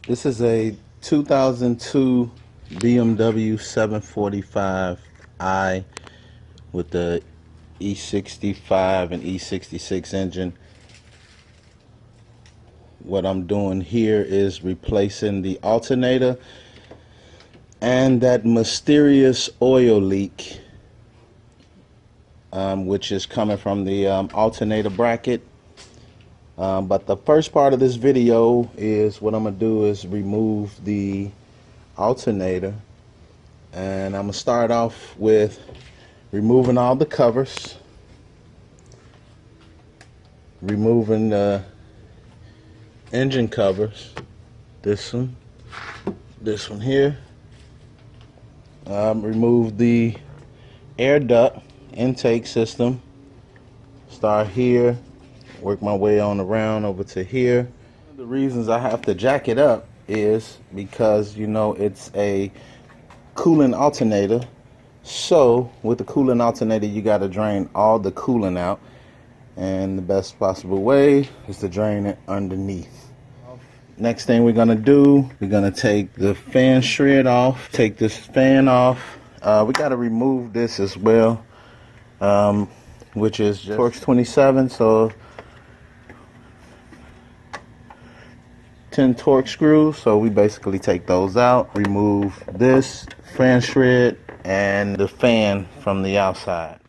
This is a 2002 BMW 745i with the E65 and E66 engine. What I'm doing here is replacing the alternator and that mysterious oil leak, which is coming from the alternator bracket. But the first part of this video is what I'm going to do is remove the alternator, and I'm going to start off with removing all the covers, removing the engine covers, this one here, remove the air duct intake system, start here, work my way on around over to here. One of the reasons I have to jack it up is because, you know, it's a coolant alternator. So with the coolant alternator, you got to drain all the coolant out, and the best possible way is to drain it underneath. Next thing we're gonna do, we're gonna take the fan shred off, take this fan off. We got to remove this as well, which is just Torx 27, so 10 Torx screws. So we basically take those out, remove this fan shred and the fan from the outside.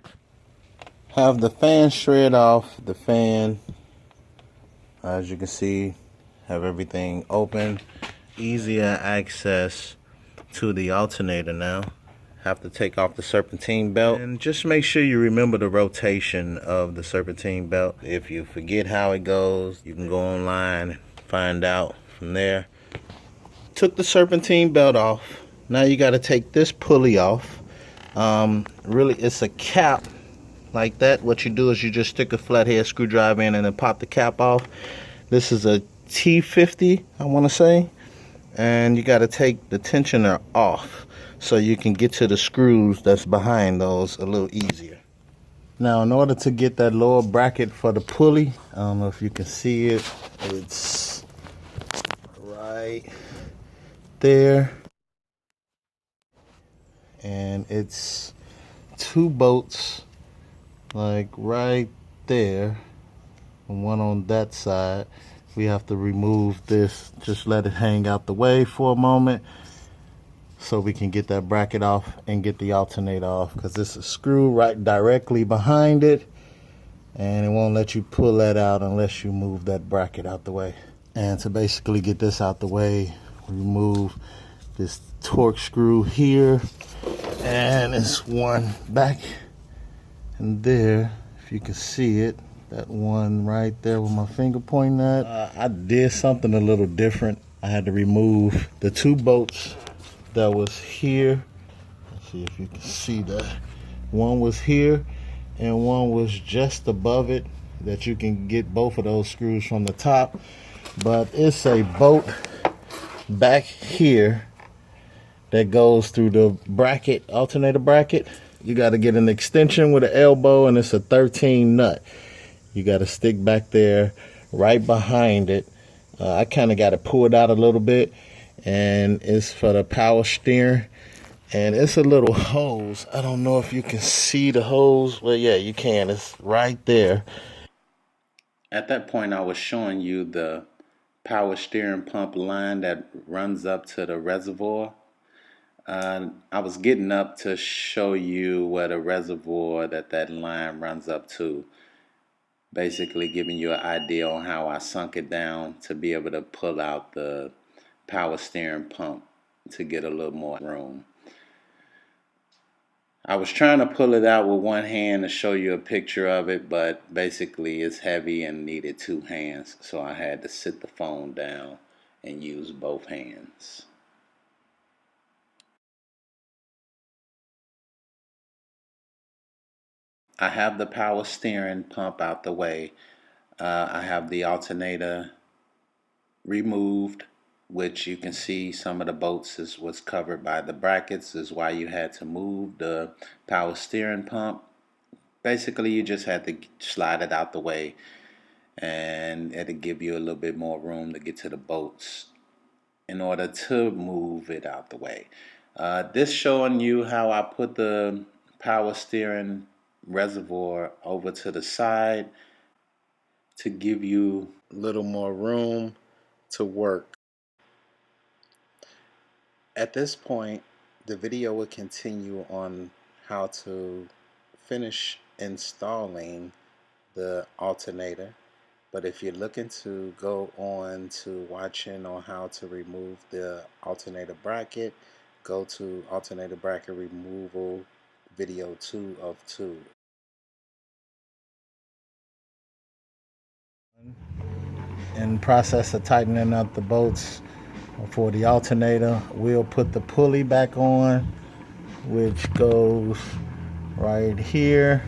Have the fan shred off. The fan, as you can see, have everything open, easier access to the alternator now. Have to take off the serpentine belt, and just make sure you remember the rotation of the serpentine belt. If you forget how it goes, you can go online and find out from there. Took the serpentine belt off. Now you got to take this pulley off. Really, it's a cap like that. What you do is you just stick a flathead screwdriver in and then pop the cap off. This is a T50, I want to say, and you got to take the tensioner off so you can get to the screws that's behind those a little easier. Now, in order to get that lower bracket for the pulley, I don't know if you can see it, it's right there, and it's two bolts like right there, and one on that side. We have to remove this, just let it hang out the way for a moment so we can get that bracket off and get the alternator off, because this is a screw right directly behind it and it won't let you pull that out unless you move that bracket out the way. And to basically get this out the way, remove this Torx screw here, and it's one back and there, if you can see it, that one right there with my finger pointing at. I did something a little different. I had to remove the two bolts that was here. Let's see if you can see that. One was here and one was just above it, that you can get both of those screws from the top. But it's a bolt back here that goes through the bracket, alternator bracket. You got to get an extension with an elbow, and it's a 13 nut. You got to stick back there right behind it. I kind of got to pull it out a little bit, and it's for the power steering. And it's a little hose. I don't know if you can see the hose. Well, yeah, you can. It's right there. At that point, I was showing you the power steering pump line that runs up to the reservoir. I was getting up to show you where the reservoir that line runs up to. Basically giving you an idea on how I sunk it down to be able to pull out the power steering pump to get a little more room. I was trying to pull it out with one hand to show you a picture of it, but basically it's heavy and needed two hands, so I had to sit the phone down and use both hands. I have the power steering pump out the way. I have the alternator removed, which you can see some of the bolts was covered by the brackets, is why you had to move the power steering pump. Basically, you just had to slide it out the way, and it'll give you a little bit more room to get to the bolts. in order to move it out the way. This showing you how I put the power steering reservoir over to the side to give you a little more room to work. At this point, the video will continue on how to finish installing the alternator. But if you're looking to go on to watching on how to remove the alternator bracket, go to alternator bracket removal video 2 of 2. In process of tightening up the bolts for the alternator, we'll put the pulley back on, which goes right here,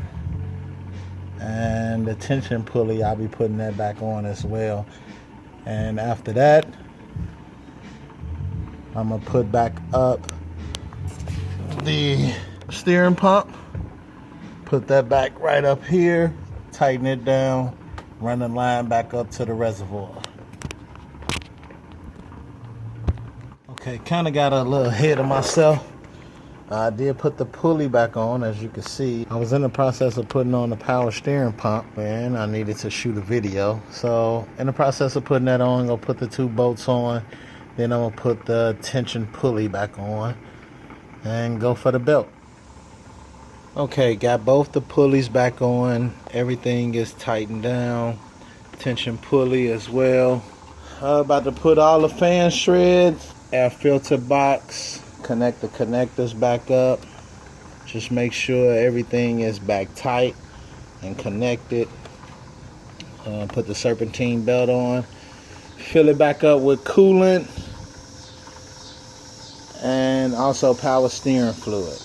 and the tension pulley, I'll be putting that back on as well. And after that, I'm gonna put back up the steering pump, put that back right up here, tighten it down, run the line back up to the reservoir. Okay, kind of got a little ahead of myself. I did put the pulley back on, as you can see. I was in the process of putting on the power steering pump, and I needed to shoot a video. So in the process of putting that on, I'm gonna put the 2 bolts on, then I'm gonna put the tension pulley back on and go for the belt. Okay, got both the pulleys back on. Everything is tightened down. Tension pulley as well. About to put all the fan shreds, air filter box, connect the connectors back up. Just make sure everything is back tight and connected. Put the serpentine belt on. Fill it back up with coolant and also power steering fluid.